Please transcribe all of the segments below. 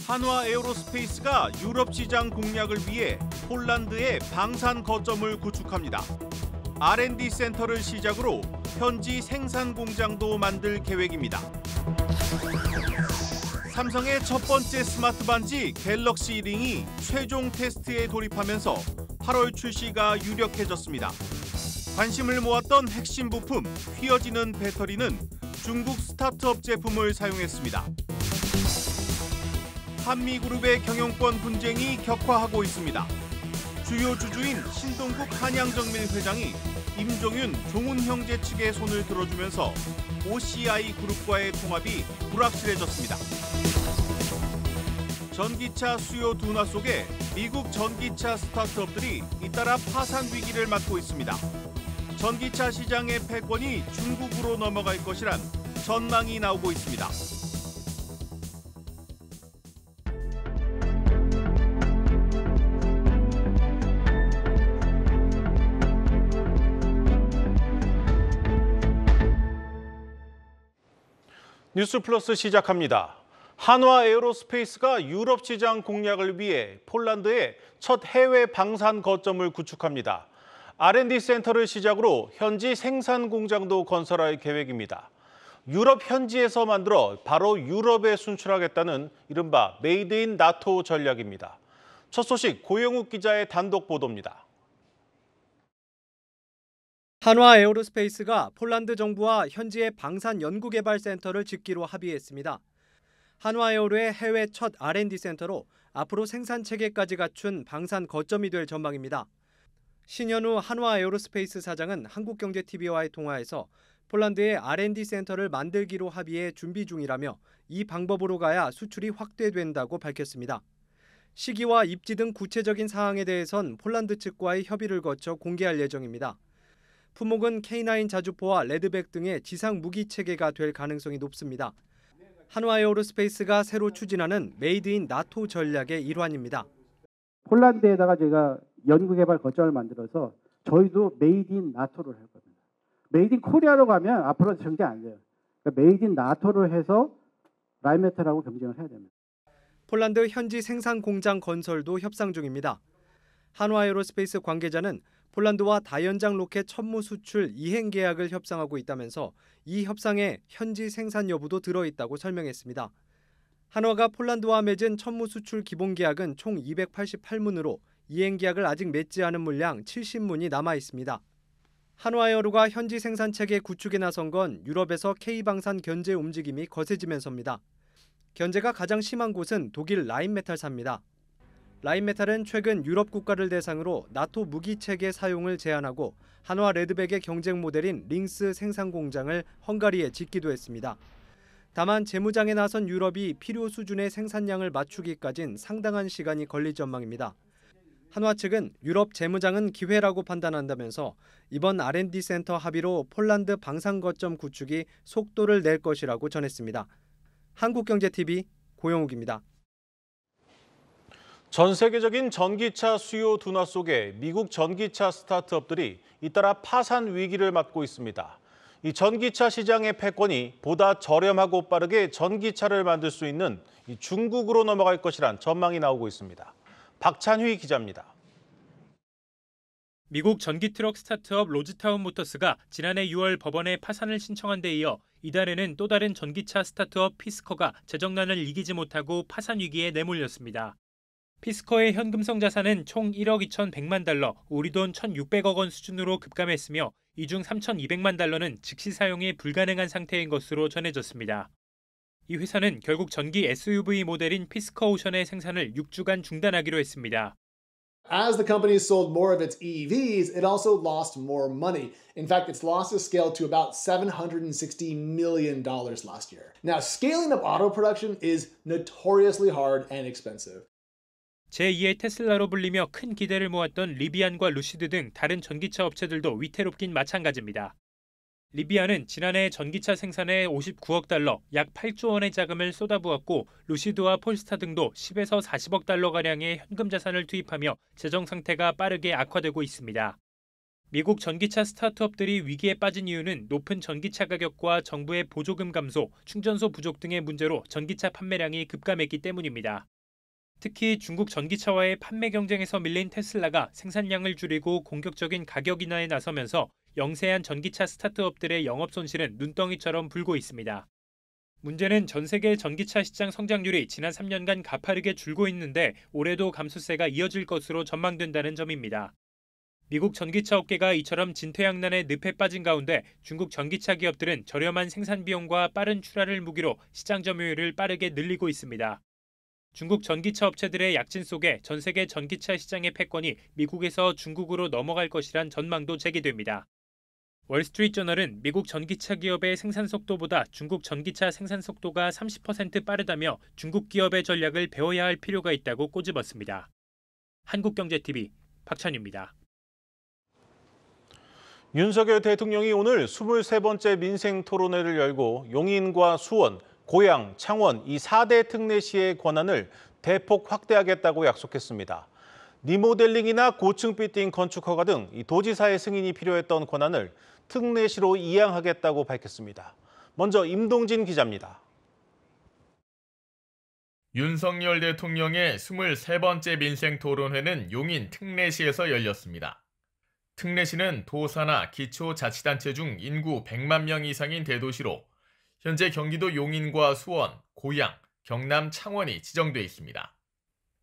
한화 에어로스페이스가 유럽 시장 공략을 위해 폴란드에 방산 거점을 구축합니다. R&D 센터를 시작으로 현지 생산 공장도 만들 계획입니다. 삼성의 첫 번째 스마트 반지 갤럭시 링이 최종 테스트에 돌입하면서 8월 출시가 유력해졌습니다. 관심을 모았던 핵심 부품 휘어지는 배터리는 중국 스타트업 제품을 사용했습니다. 한미그룹의 경영권 분쟁이 격화하고 있습니다. 주요 주주인 신동국 한양정밀 회장이 임종윤, 종훈형제 측의 손을 들어주면서 OCI 그룹과의 통합이 불확실해졌습니다. 전기차 수요 둔화 속에 미국 전기차 스타트업들이 잇따라 파산 위기를 맞고 있습니다. 전기차 시장의 패권이 중국으로 넘어갈 것이란 전망이 나오고 있습니다. 뉴스 플러스 시작합니다. 한화 에어로스페이스가 유럽 시장 공략을 위해 폴란드에 첫 해외 방산 거점을 구축합니다. R&D 센터를 시작으로 현지 생산 공장도 건설할 계획입니다. 유럽 현지에서 만들어 바로 유럽에 순출하겠다는 이른바 메이드 인 나토 전략입니다. 첫 소식 고영욱 기자의 단독 보도입니다. 한화 에어로스페이스가 폴란드 정부와 현지의 방산 연구개발센터를 짓기로 합의했습니다. 한화 에어로의 해외 첫 R&D 센터로 앞으로 생산 체계까지 갖춘 방산 거점이 될 전망입니다. 신현우 한화 에어로스페이스 사장은 한국경제TV와의 통화에서 폴란드에 R&D 센터를 만들기로 합의해 준비 중이라며 이 방법으로 가야 수출이 확대된다고 밝혔습니다. 시기와 입지 등 구체적인 사항에 대해선 폴란드 측과의 협의를 거쳐 공개할 예정입니다. 품목은 K9 자주포와 레드백 등의 지상 무기 체계가 될 가능성이 높습니다. 한화 에어로스페이스가 새로 추진하는 메이드 인 나토 전략의 일환입니다. 폴란드에다가 제가 연구개발 거점을 만들어서 저희도 메이드 인 나토를 할 겁니다. 메이드 인 코리아로 가면 앞으로 경쟁 안 돼요. 그러니까 메이드 인 나토로 해서 라인메탈하고 경쟁을 해야 됩니다. 폴란드 현지 생산 공장 건설도 협상 중입니다. 한화 에어로스페이스 관계자는 폴란드와 다연장 로켓 천무 수출 이행 계약을 협상하고 있다면서 이 협상에 현지 생산 여부도 들어있다고 설명했습니다. 한화가 폴란드와 맺은 천무 수출 기본 계약은 총 288문으로 이행 계약을 아직 맺지 않은 물량 70문이 남아 있습니다. 한화에어로가 현지 생산 체계 구축에 나선 건 유럽에서 K방산 견제 움직임이 거세지면서입니다. 견제가 가장 심한 곳은 독일 라인메탈사입니다. 라인메탈은 최근 유럽 국가를 대상으로 나토 무기 체계 사용을 제한하고 한화 레드백의 경쟁 모델인 링스 생산 공장을 헝가리에 짓기도 했습니다. 다만 재무장에 나선 유럽이 필요 수준의 생산량을 맞추기까진 상당한 시간이 걸릴 전망입니다. 한화 측은 유럽 재무장은 기회라고 판단한다면서 이번 R&D 센터 합의로 폴란드 방산 거점 구축이 속도를 낼 것이라고 전했습니다. 한국경제TV 고영욱입니다. 전 세계적인 전기차 수요 둔화 속에 미국 전기차 스타트업들이 잇따라 파산 위기를 맞고 있습니다. 이 전기차 시장의 패권이 보다 저렴하고 빠르게 전기차를 만들 수 있는 중국으로 넘어갈 것이란 전망이 나오고 있습니다. 박찬휘 기자입니다. 미국 전기트럭 스타트업 로즈타운 모터스가 지난해 6월 법원에 파산을 신청한 데 이어 이달에는 또 다른 전기차 스타트업 피스커가 재정난을 이기지 못하고 파산 위기에 내몰렸습니다. 피스커의 현금성 자산은 총 1억 2,100만 달러, 우리 돈 1,600억 원 수준으로 급감했으며 이 중 3,200만 달러는 즉시 사용이 불가능한 상태인 것으로 전해졌습니다. 이 회사는 결국 전기 SUV 모델인 피스커 오션의 생산을 6주간 중단하기로 했습니다. As the company sold more of its EVs, it also lost more money. In fact, its losses scaled to about $760 million last year. Now, scaling up auto production is notoriously hard and expensive. 제2의 테슬라로 불리며 큰 기대를 모았던 리비안과 루시드 등 다른 전기차 업체들도 위태롭긴 마찬가지입니다. 리비안은 지난해 전기차 생산에 59억 달러, 약 8조 원의 자금을 쏟아부었고 루시드와 폴스타 등도 10에서 40억 달러가량의 현금 자산을 투입하며 재정 상태가 빠르게 악화되고 있습니다. 미국 전기차 스타트업들이 위기에 빠진 이유는 높은 전기차 가격과 정부의 보조금 감소, 충전소 부족 등의 문제로 전기차 판매량이 급감했기 때문입니다. 특히 중국 전기차와의 판매 경쟁에서 밀린 테슬라가 생산량을 줄이고 공격적인 가격 인하에 나서면서 영세한 전기차 스타트업들의 영업 손실은 눈덩이처럼 불고 있습니다. 문제는 전 세계 전기차 시장 성장률이 지난 3년간 가파르게 줄고 있는데 올해도 감소세가 이어질 것으로 전망된다는 점입니다. 미국 전기차 업계가 이처럼 진퇴양난의 늪에 빠진 가운데 중국 전기차 기업들은 저렴한 생산 비용과 빠른 출하를 무기로 시장 점유율을 빠르게 늘리고 있습니다. 중국 전기차 업체들의 약진 속에 전 세계 전기차 시장의 패권이 미국에서 중국으로 넘어갈 것이란 전망도 제기됩니다. 월스트리트저널은 미국 전기차 기업의 생산 속도보다 중국 전기차 생산 속도가 30% 빠르다며 중국 기업의 전략을 배워야 할 필요가 있다고 꼬집었습니다. 한국경제TV 박찬유입니다. 윤석열 대통령이 오늘 23번째 민생토론회를 열고 용인과 수원, 고양, 창원 이 4대 특례시의 권한을 대폭 확대하겠다고 약속했습니다. 리모델링이나 고층 빌딩 건축 허가 등 이 도지사의 승인이 필요했던 권한을 특례시로 이양하겠다고 밝혔습니다. 먼저 임동진 기자입니다. 윤석열 대통령의 23번째 민생토론회는 용인 특례시에서 열렸습니다. 특례시는 도사나 기초자치단체 중 인구 100만 명 이상인 대도시로 현재 경기도 용인과 수원, 고양, 경남 창원이 지정돼 있습니다.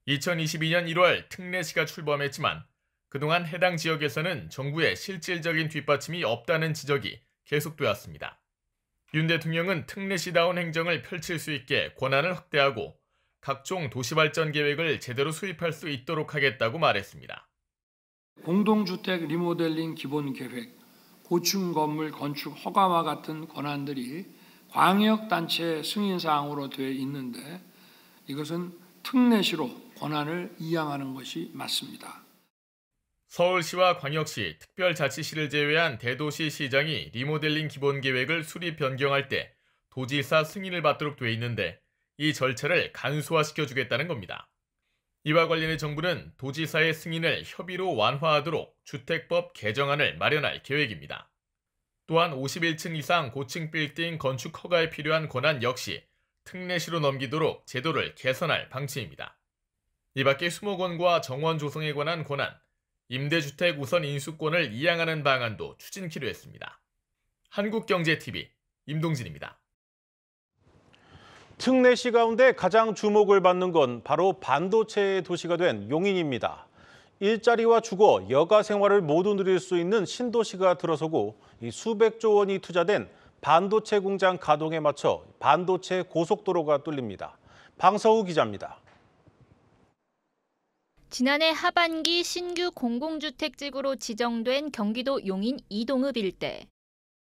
2022년 1월 특례시가 출범했지만 그동안 해당 지역에서는 정부의 실질적인 뒷받침이 없다는 지적이 계속되었습니다. 윤 대통령은 특례시다운 행정을 펼칠 수 있게 권한을 확대하고 각종 도시발전 계획을 제대로 수립할 수 있도록 하겠다고 말했습니다. 공동주택 리모델링 기본계획, 고층 건물 건축 허가와 같은 권한들이 광역단체 승인사항으로 되어 있는데 이것은 특례시로 권한을 이양하는 것이 맞습니다. 서울시와 광역시, 특별자치시를 제외한 대도시 시장이 리모델링 기본계획을 수립 변경할 때 도지사 승인을 받도록 돼 있는데 이 절차를 간소화시켜주겠다는 겁니다. 이와 관련해 정부는 도지사의 승인을 협의로 완화하도록 주택법 개정안을 마련할 계획입니다. 또한 51층 이상 고층 빌딩 건축 허가에 필요한 권한 역시 특례시로 넘기도록 제도를 개선할 방침입니다. 이 밖에 수목원과 정원 조성에 관한 권한, 임대주택 우선 인수권을 이양하는 방안도 추진키로 했습니다. 한국경제TV 임동진입니다. 특례시 가운데 가장 주목을 받는 건 바로 반도체의 도시가 된 용인입니다. 일자리와 주거, 여가 생활을 모두 누릴 수 있는 신도시가 들어서고 수백조 원이 투자된 반도체 공장 가동에 맞춰 반도체 고속도로가 뚫립니다. 방서우 기자입니다. 지난해 하반기 신규 공공주택지구로 지정된 경기도 용인 이동읍 일대.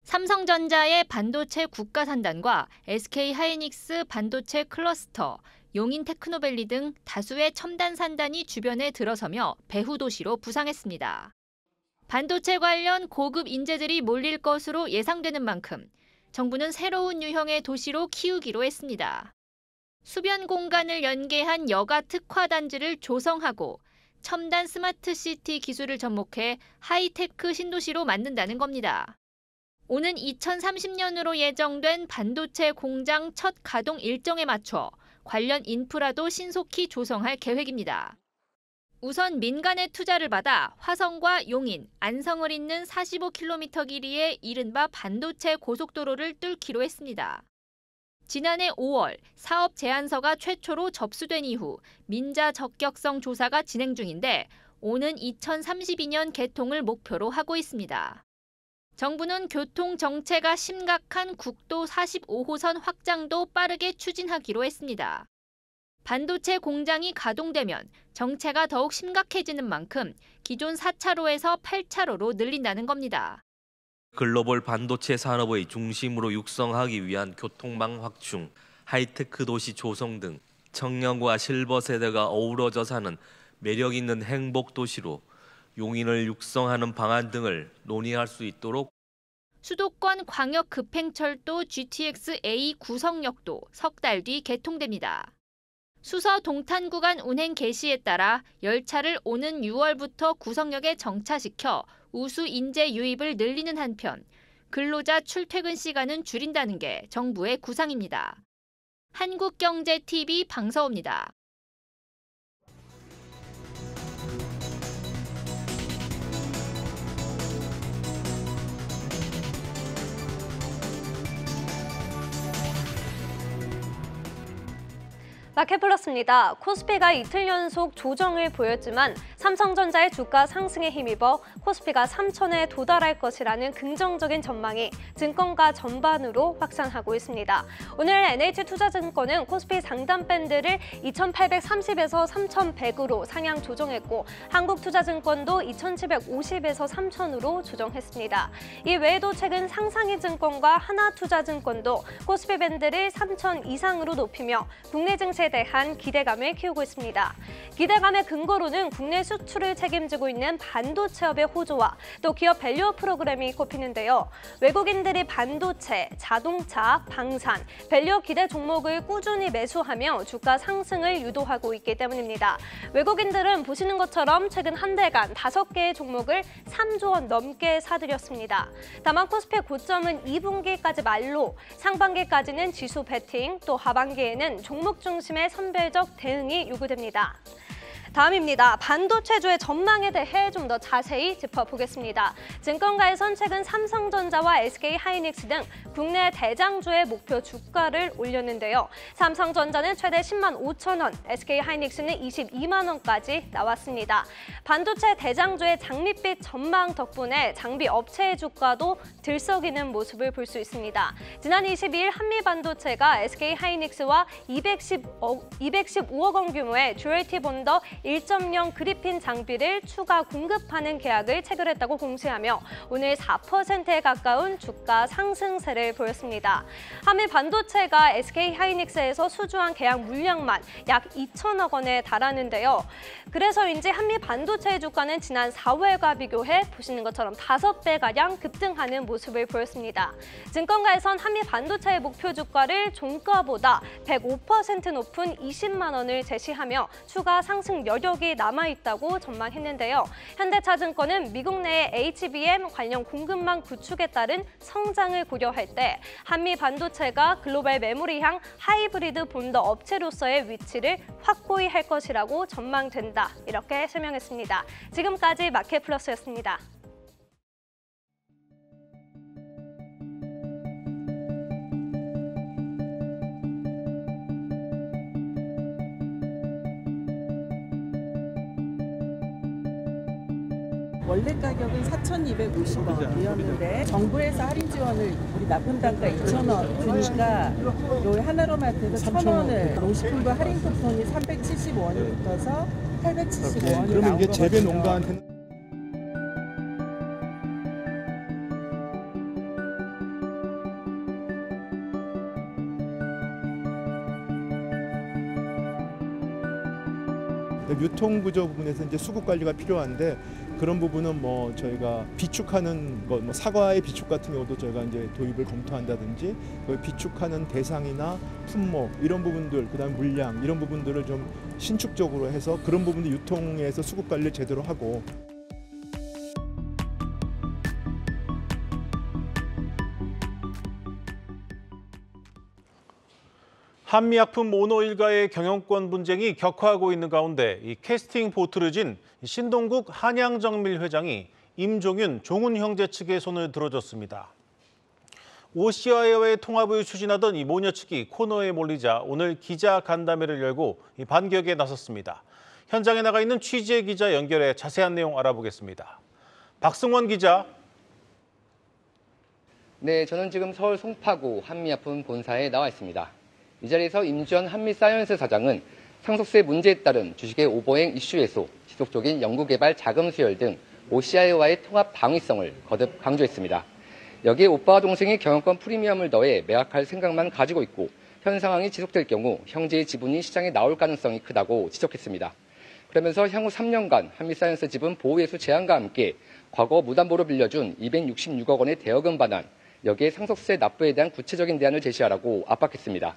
삼성전자의 반도체 국가산단과 SK하이닉스 반도체 클러스터, 용인 테크노밸리 등 다수의 첨단 산단이 주변에 들어서며 배후 도시로 부상했습니다. 반도체 관련 고급 인재들이 몰릴 것으로 예상되는 만큼 정부는 새로운 유형의 도시로 키우기로 했습니다. 수변 공간을 연계한 여가 특화 단지를 조성하고 첨단 스마트 시티 기술을 접목해 하이테크 신도시로 만든다는 겁니다. 오는 2030년으로 예정된 반도체 공장 첫 가동 일정에 맞춰 관련 인프라도 신속히 조성할 계획입니다. 우선 민간의 투자를 받아 화성과 용인, 안성을 잇는 45km 길이의 이른바 반도체 고속도로를 뚫기로 했습니다. 지난해 5월 사업 제안서가 최초로 접수된 이후 민자 적격성 조사가 진행 중인데 오는 2032년 개통을 목표로 하고 있습니다. 정부는 교통 정체가 심각한 국도 45호선 확장도 빠르게 추진하기로 했습니다. 반도체 공장이 가동되면 정체가 더욱 심각해지는 만큼 기존 4차로에서 8차로로 늘린다는 겁니다. 글로벌 반도체 산업의 중심으로 육성하기 위한 교통망 확충, 하이테크 도시 조성 등 청년과 실버 세대가 어우러져 사는 매력 있는 행복 도시로 용인을 육성하는 방안 등을 논의할 수 있도록 수도권 광역 급행철도 GTX-A 구성역도 석 달 뒤 개통됩니다. 수서 동탄 구간 운행 개시에 따라 열차를 오는 6월부터 구성역에 정차시켜 우수 인재 유입을 늘리는 한편 근로자 출퇴근 시간은 줄인다는 게 정부의 구상입니다. 한국경제TV 방서우입니다. 마켓플러스입니다. 코스피가 이틀 연속 조정을 보였지만 삼성전자의 주가 상승에 힘입어 코스피가 3,000에 도달할 것이라는 긍정적인 전망이 증권가 전반으로 확산하고 있습니다. 오늘 NH투자증권은 코스피 상단 밴드를 2,830에서 3,100으로 상향 조정했고 한국투자증권도 2,750에서 3,000으로 조정했습니다. 이 외에도 최근 상상이증권과 하나투자증권도 코스피 밴드를 3,000 이상으로 높이며 국내 증시에 대한 기대감을 키우고 있습니다. 기대감의 근거로는 국내 수출을 책임지고 있는 반도체업의 호조와 또 기업 밸류 프로그램이 꼽히는데요. 외국인들이 반도체, 자동차, 방산, 밸류 기대 종목을 꾸준히 매수하며 주가 상승을 유도하고 있기 때문입니다. 외국인들은 보시는 것처럼 최근 한 달간 5개의 종목을 3조 원 넘게 사들였습니다. 다만 코스피 고점은 2분기까지 말로 상반기까지는 지수 베팅, 또 하반기에는 종목 중심의 선별적 대응이 요구됩니다. 다음입니다. 반도체주의 전망에 대해 좀 더 자세히 짚어보겠습니다. 증권가에선 최근 삼성전자와 SK하이닉스 등 국내 대장주의 목표 주가를 올렸는데요. 삼성전자는 최대 10만 5천 원, SK하이닉스는 22만 원까지 나왔습니다. 반도체 대장주의 장밋빛 전망 덕분에 장비 업체의 주가도 들썩이는 모습을 볼 수 있습니다. 지난 22일 한미반도체가 SK하이닉스와 215억 원 규모의 듀얼티 본더 1.0 그리핀 장비를 추가 공급하는 계약을 체결했다고 공시하며 오늘 4%에 가까운 주가 상승세를 보였습니다. 한미반도체가 SK하이닉스에서 수주한 계약 물량만 약 2천억 원에 달하는데요. 그래서인지 한미반도체의 주가는 지난 4월과 비교해 보시는 것처럼 5배가량 급등하는 모습을 보였습니다. 증권가에선 한미반도체의 목표 주가를 종가보다 105% 높은 20만 원을 제시하며 추가 상승 여력이 남아있다고 전망했는데요. 현대차증권은 미국 내 HBM 관련 공급망 구축에 따른 성장을 고려할 때 한미 반도체가 글로벌 메모리향 하이브리드 본더 업체로서의 위치를 확고히 할 것이라고 전망된다. 이렇게 설명했습니다. 지금까지 마켓플러스였습니다. 원래 가격은 4,250원이었는데 정부에서 할인 지원을 우리 납품 단가 2,000원 주니까 요 하나로마트에서 1,000원을 농식품부 할인 쿠폰이 375원이 붙어서 875원이 그러면 이게 재배 농가한테는 유통 구조 부분에서 이제 수급 관리가 필요한데 그런 부분은 뭐 저희가 비축하는 것, 뭐 사과의 비축 같은 경우도 저희가 이제 도입을 검토한다든지 그 비축하는 대상이나 품목 이런 부분들, 그다음 물량 이런 부분들을 좀 신축적으로 해서 그런 부분들 유통에서 수급 관리를 제대로 하고. 한미약품 오너 일가의 경영권 분쟁이 격화하고 있는 가운데 이 캐스팅 보트를 진 신동국 한양정밀 회장이 임종윤, 종훈 형제 측의 손을 들어줬습니다. OCI와의 통합을 추진하던 이 모녀 측이 코너에 몰리자 오늘 기자 간담회를 열고 반격에 나섰습니다. 현장에 나가 있는 취재 기자 연결해 자세한 내용 알아보겠습니다. 박승원 기자. 네, 저는 지금 서울 송파구 한미약품 본사에 나와 있습니다. 이 자리에서 임주현 한미사이언스 사장은 상속세 문제에 따른 주식의 오버행 이슈에서 지속적인 연구개발 자금 수혈 등 OCI와의 통합 방위성을 거듭 강조했습니다. 여기에 오빠와 동생이 경영권 프리미엄을 더해 매각할 생각만 가지고 있고 현 상황이 지속될 경우 형제의 지분이 시장에 나올 가능성이 크다고 지적했습니다. 그러면서 향후 3년간 한미사이언스 지분 보호예수 제한과 함께 과거 무담보로 빌려준 266억 원의 대여금 반환, 여기에 상속세 납부에 대한 구체적인 대안을 제시하라고 압박했습니다.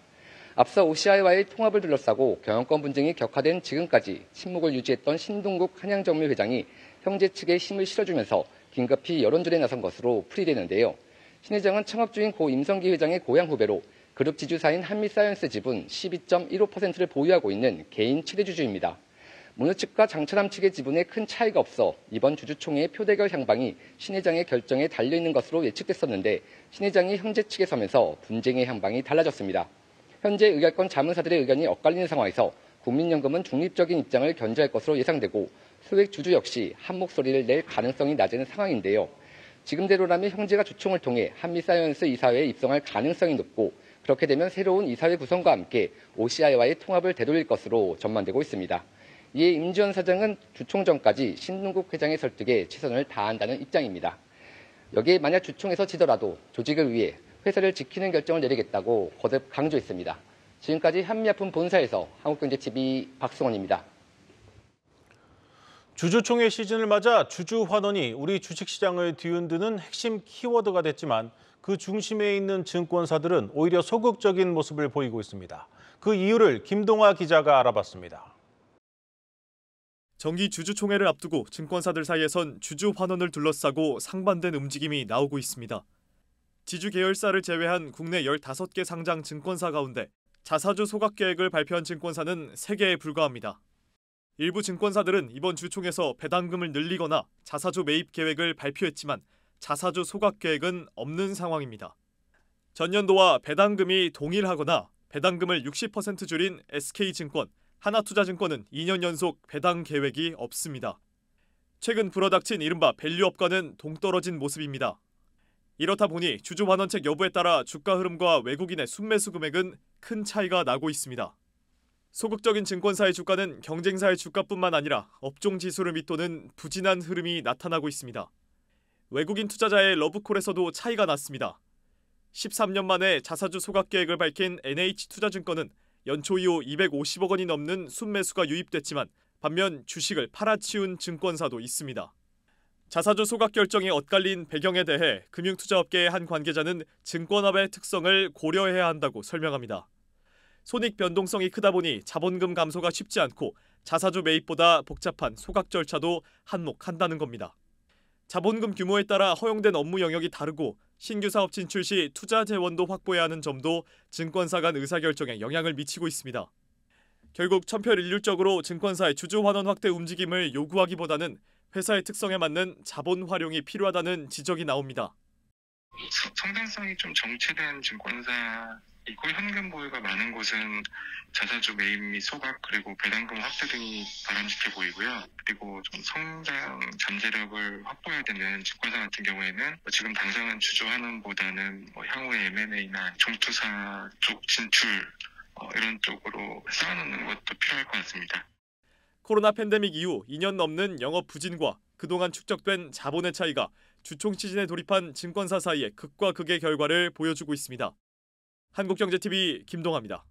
앞서 OCI와의 통합을 둘러싸고 경영권 분쟁이 격화된 지금까지 침묵을 유지했던 신동국 한양정밀 회장이 형제 측에 힘을 실어주면서 긴급히 여론전에 나선 것으로 풀이되는데요. 신 회장은 창업주인 고 임성기 회장의 고향 후배로 그룹 지주사인 한미사이언스 지분 12.15%를 보유하고 있는 개인 최대주주입니다. 모녀 측과 장차남 측의 지분에 큰 차이가 없어 이번 주주총회의 표대결 향방이 신 회장의 결정에 달려있는 것으로 예측됐었는데 신 회장이 형제 측에 서면서 분쟁의 향방이 달라졌습니다. 현재 의결권 자문사들의 의견이 엇갈리는 상황에서 국민연금은 중립적인 입장을 견지할 것으로 예상되고 소액 주주 역시 한 목소리를 낼 가능성이 낮은 상황인데요. 지금대로라면 형제가 주총을 통해 한미사이언스 이사회에 입성할 가능성이 높고 그렇게 되면 새로운 이사회 구성과 함께 OCI와의 통합을 되돌릴 것으로 전망되고 있습니다. 이에 임지연 사장은 주총 전까지 신동국 회장의 설득에 최선을 다한다는 입장입니다. 여기에 만약 주총에서 지더라도 조직을 위해 회사를 지키는 결정을 내리겠다고 거듭 강조했습니다. 지금까지 한미아품 본사에서 한국경제TV 박승원입니다. 주주총회 시즌을 맞아 주주 환원이 우리 주식시장을 뒤흔드는 핵심 키워드가 됐지만 그 중심에 있는 증권사들은 오히려 소극적인 모습을 보이고 있습니다. 그 이유를 김동아 기자가 알아봤습니다. 정기 주주총회를 앞두고 증권사들 사이에선 주주 환원을 둘러싸고 상반된 움직임이 나오고 있습니다. 지주 계열사를 제외한 국내 15개 상장 증권사 가운데 자사주 소각 계획을 발표한 증권사는 3개에 불과합니다. 일부 증권사들은 이번 주총에서 배당금을 늘리거나 자사주 매입 계획을 발표했지만 자사주 소각 계획은 없는 상황입니다. 전년도와 배당금이 동일하거나 배당금을 60% 줄인 SK증권, 하나투자증권은 2년 연속 배당 계획이 없습니다. 최근 불어닥친 이른바 밸류업과는 동떨어진 모습입니다. 이렇다 보니 주주 환원책 여부에 따라 주가 흐름과 외국인의 순매수 금액은 큰 차이가 나고 있습니다. 소극적인 증권사의 주가는 경쟁사의 주가뿐만 아니라 업종 지수를 밑도는 부진한 흐름이 나타나고 있습니다. 외국인 투자자의 러브콜에서도 차이가 났습니다. 13년 만에 자사주 소각 계획을 밝힌 NH투자증권은 연초 이후 250억 원이 넘는 순매수가 유입됐지만 반면 주식을 팔아치운 증권사도 있습니다. 자사주 소각 결정이 엇갈린 배경에 대해 금융투자업계의 한 관계자는 증권업의 특성을 고려해야 한다고 설명합니다. 손익 변동성이 크다 보니 자본금 감소가 쉽지 않고 자사주 매입보다 복잡한 소각 절차도 한몫한다는 겁니다. 자본금 규모에 따라 허용된 업무 영역이 다르고 신규 사업 진출 시 투자 재원도 확보해야 하는 점도 증권사 간 의사결정에 영향을 미치고 있습니다. 결국 천편일률적으로 증권사의 주주 환원 확대 움직임을 요구하기보다는 회사의 특성에 맞는 자본 활용이 필요하다는 지적이 나옵니다. 성장성이 좀 정체된 증권사이고 현금 보유가 많은 곳은 자사주 매입 및 소각 그리고 배당금 확대 등이 바람직해 보이고요. 그리고 좀 성장 잠재력을 확보해야 되는 증권사 같은 경우에는 지금 당장은 주주 환원보다는 향후에 M&A나 종투사 쪽 진출 이런 쪽으로 쌓아놓는 것도 필요할 것 같습니다. 코로나 팬데믹 이후 2년 넘는 영업 부진과 그동안 축적된 자본의 차이가 주총 시즌에 돌입한 증권사 사이의 극과 극의 결과를 보여주고 있습니다. 한국경제TV 김동아입니다.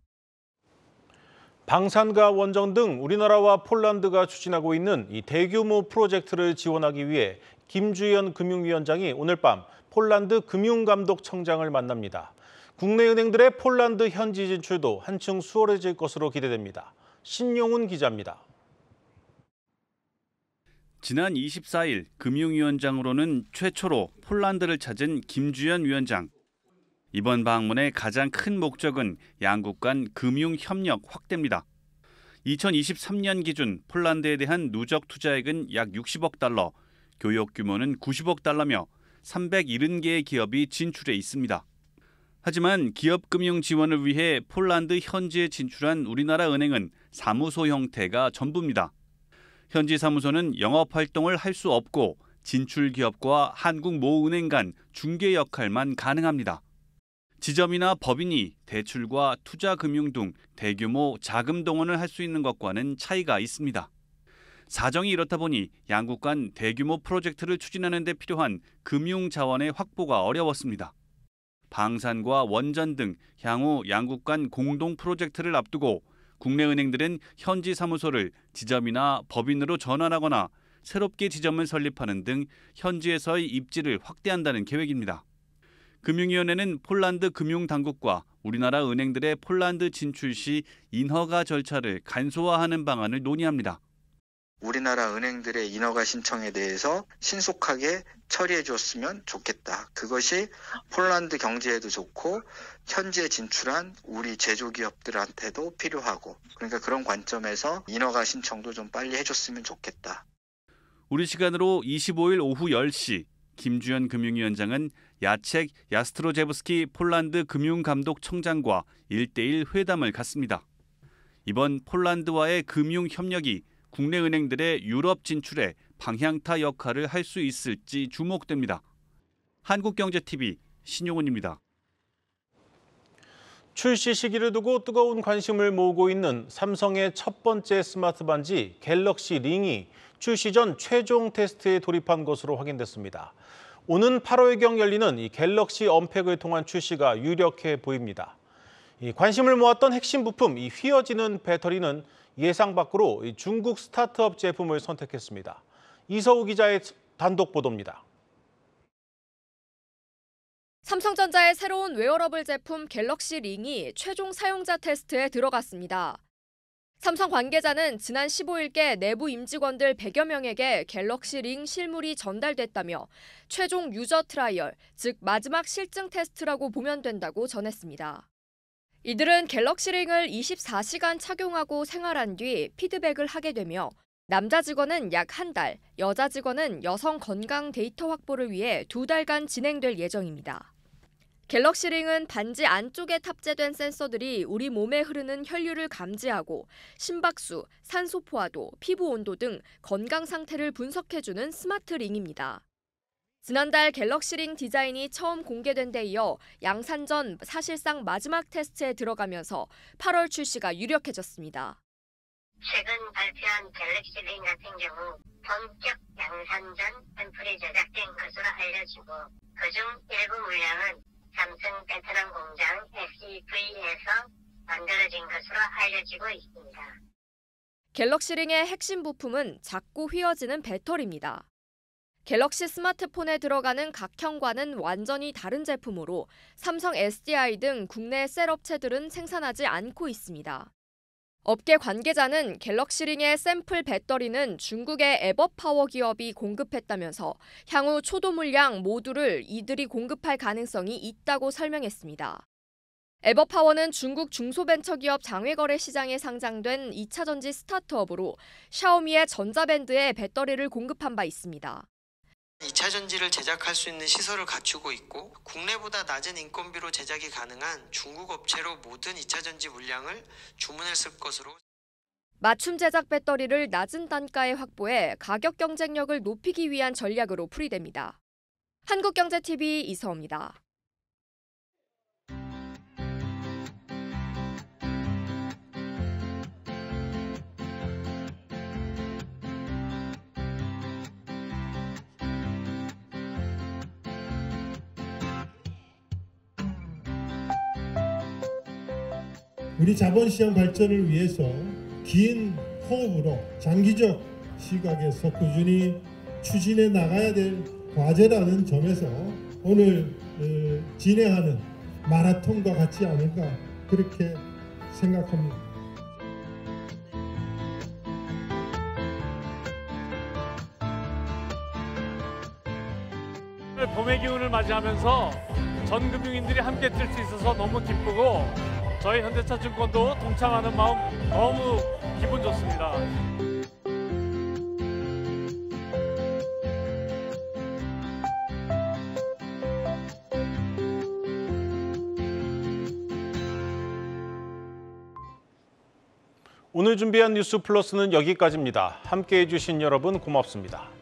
방산과 원전 등 우리나라와 폴란드가 추진하고 있는 이 대규모 프로젝트를 지원하기 위해 김주현 금융위원장이 오늘 밤 폴란드 금융감독청장을 만납니다. 국내 은행들의 폴란드 현지 진출도 한층 수월해질 것으로 기대됩니다. 신용훈 기자입니다. 지난 24일 금융위원장으로는 최초로 폴란드를 찾은 김주현 위원장. 이번 방문의 가장 큰 목적은 양국 간 금융협력 확대입니다. 2023년 기준 폴란드에 대한 누적 투자액은 약 60억 달러, 교역 규모는 90억 달러며 370개의 기업이 진출해 있습니다. 하지만 기업 금융 지원을 위해 폴란드 현지에 진출한 우리나라 은행은 사무소 형태가 전부입니다. 현지 사무소는 영업 활동을 할 수 없고 진출 기업과 한국모은행 간 중개 역할만 가능합니다. 지점이나 법인이 대출과 투자 금융 등 대규모 자금 동원을 할 수 있는 것과는 차이가 있습니다. 사정이 이렇다 보니 양국 간 대규모 프로젝트를 추진하는 데 필요한 금융 자원의 확보가 어려웠습니다. 방산과 원전 등 향후 양국 간 공동 프로젝트를 앞두고 국내 은행들은 현지 사무소를 지점이나 법인으로 전환하거나 새롭게 지점을 설립하는 등 현지에서의 입지를 확대한다는 계획입니다. 금융위원회는 폴란드 금융당국과 우리나라 은행들의 폴란드 진출 시 인허가 절차를 간소화하는 방안을 논의합니다. 우리나라 은행들의 인허가 신청에 대해서 신속하게 처리해 줬으면 좋겠다. 그것이 폴란드 경제에도 좋고 현지에 진출한 우리 제조기업들한테도 필요하고 그러니까 그런 관점에서 인허가 신청도 좀 빨리 해줬으면 좋겠다. 우리 시간으로 25일 오후 10시 김주현 금융위원장은 야책 야스트로제브스키 폴란드 금융감독청장과 1대1 회담을 갖습니다. 이번 폴란드와의 금융 협력이 국내 은행들의 유럽 진출에 방향타 역할을 할 수 있을지 주목됩니다. 한국경제TV 신용훈입니다. 출시 시기를 두고 뜨거운 관심을 모으고 있는 삼성의 첫 번째 스마트 반지 갤럭시 링이 출시 전 최종 테스트에 돌입한 것으로 확인됐습니다. 오는 8월경 열리는 이 갤럭시 언팩을 통한 출시가 유력해 보입니다. 이 관심을 모았던 핵심 부품, 이 휘어지는 배터리는 예상 밖으로 중국 스타트업 제품을 선택했습니다. 이서우 기자의 단독 보도입니다. 삼성전자의 새로운 웨어러블 제품 갤럭시 링이 최종 사용자 테스트에 들어갔습니다. 삼성 관계자는 지난 15일께 내부 임직원들 100여 명에게 갤럭시 링 실물이 전달됐다며 최종 유저 트라이얼, 즉 마지막 실증 테스트라고 보면 된다고 전했습니다. 이들은 갤럭시 링을 24시간 착용하고 생활한 뒤 피드백을 하게 되며 남자 직원은 약 한 달, 여자 직원은 여성 건강 데이터 확보를 위해 2달간 진행될 예정입니다. 갤럭시 링은 반지 안쪽에 탑재된 센서들이 우리 몸에 흐르는 혈류를 감지하고 심박수, 산소 포화도, 피부 온도 등 건강 상태를 분석해주는 스마트 링입니다. 지난달 갤럭시 링 디자인이 처음 공개된 데 이어 양산 전 사실상 마지막 테스트에 들어가면서 8월 출시가 유력해졌습니다. 최근 발표한 갤럭시 링 같은 경우 본격 양산 전 샘플이 제작된 것으로 알려지고 그중 일부 물량은 삼성 베트남 공장 SEV에서 만들어진 것으로 알려지고 있습니다. 갤럭시 링의 핵심 부품은 작고 휘어지는 배터리입니다. 갤럭시 스마트폰에 들어가는 각형과는 완전히 다른 제품으로 삼성 SDI 등 국내 셀 업체들은 생산하지 않고 있습니다. 업계 관계자는 갤럭시 링의 샘플 배터리는 중국의 에버파워 기업이 공급했다면서 향후 초도 물량 모두를 이들이 공급할 가능성이 있다고 설명했습니다. 에버파워는 중국 중소벤처기업 장외거래 시장에 상장된 2차 전지 스타트업으로 샤오미의 전자밴드에 배터리를 공급한 바 있습니다. 2차 전지를 제작할 수 있는 시설을 갖추고 있고 국내보다 낮은 인건비로 제작이 가능한 중국 업체로 모든 2차 전지 물량을 주문했을 것으로. 맞춤 제작 배터리를 낮은 단가에 확보해 가격 경쟁력을 높이기 위한 전략으로 풀이됩니다. 한국경제TV 이서우입니다. 우리 자본시장 발전을 위해서 긴 호흡으로 장기적 시각에서 꾸준히 추진해 나가야 될 과제라는 점에서 오늘 진행하는 마라톤과 같지 않을까 그렇게 생각합니다. 봄의 기운을 맞이하면서 전 금융인들이 함께 뛸 수 있어서 너무 기쁘고 저희 현대차증권도 동참하는 마음 너무 기분 좋습니다. 오늘 준비한 뉴스 플러스는 여기까지입니다. 함께해 주신 여러분 고맙습니다.